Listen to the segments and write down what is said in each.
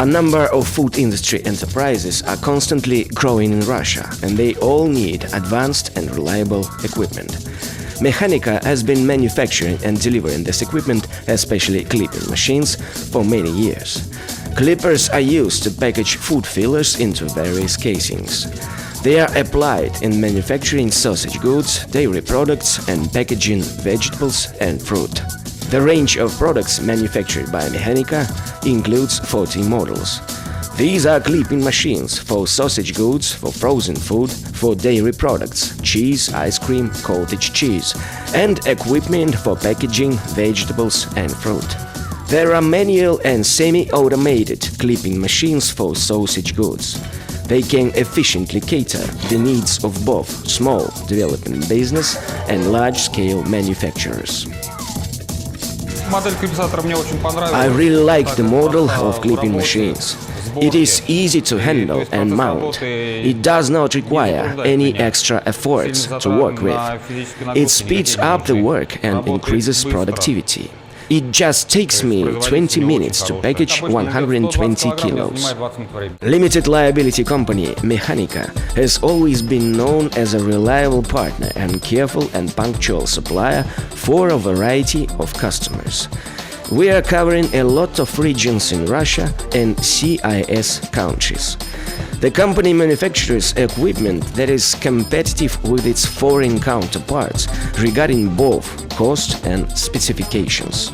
A number of food industry enterprises are constantly growing in Russia, and they all need advanced and reliable equipment. Mechanika has been manufacturing and delivering this equipment, especially clipping machines, for many years. Clippers are used to package food fillers into various casings. They are applied in manufacturing sausage goods, dairy products, and packaging vegetables and fruit. The range of products manufactured by Mechanika includes 40 models. These are clipping machines for sausage goods, for frozen food, for dairy products, cheese, ice cream, cottage cheese, and equipment for packaging vegetables and fruit. There are manual and semi-automated clipping machines for sausage goods. They can efficiently cater the needs of both small developing business and large-scale manufacturers. I really like the model of clipping machines. It is easy to handle and mount. It does not require any extra efforts to work with. It speeds up the work and increases productivity. It just takes me 20 minutes to package 120 kilos. Limited liability company Mechanika has always been known as a reliable partner and careful and punctual supplier for a variety of customers. We are covering a lot of regions in Russia and CIS countries. The company manufactures equipment that is competitive with its foreign counterparts regarding both cost and specifications.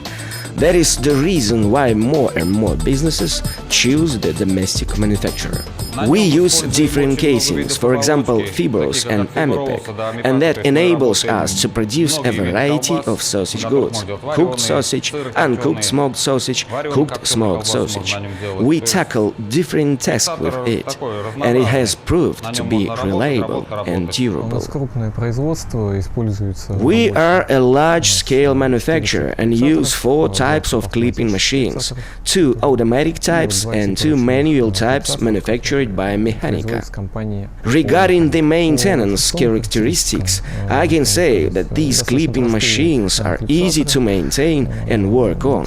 That is the reason why more and more businesses choose the domestic manufacturer. We use different casings, for example fibros and amipec, and that enables us to produce a variety of sausage goods: cooked sausage, uncooked smoked sausage, cooked smoked sausage. We tackle different tasks with it, and it has proved to be reliable and durable. We are a large-scale manufacturer and use 4 types of clipping machines, 2 automatic types and 2 manual types manufactured by Mechanika. Regarding the maintenance characteristics, I can say that these clipping machines are easy to maintain and work on.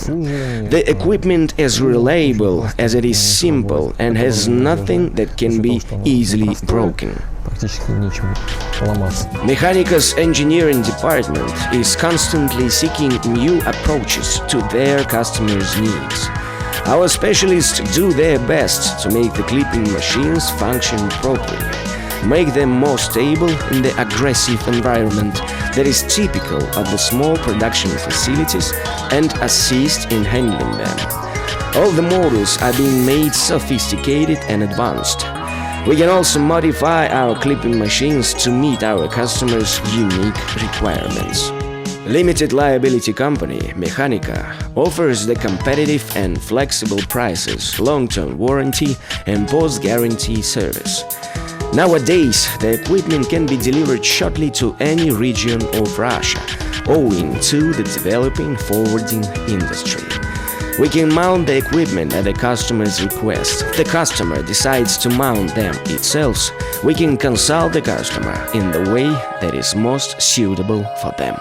The equipment is reliable as it is simple and has nothing that can be easily broken. Mechanika's engineering department is constantly seeking new approaches to their customers' needs. Our specialists do their best to make the clipping machines function properly, make them more stable in the aggressive environment that is typical of the small production facilities, and assist in handling them. All the models are being made sophisticated and advanced. We can also modify our clipping machines to meet our customers' unique requirements. Limited liability company Mechanika offers the competitive and flexible prices, long-term warranty and post-guarantee service. Nowadays, the equipment can be delivered shortly to any region of Russia, owing to the developing forwarding industry. We can mount the equipment at the customer's request. If the customer decides to mount them itself, we can consult the customer in the way that is most suitable for them.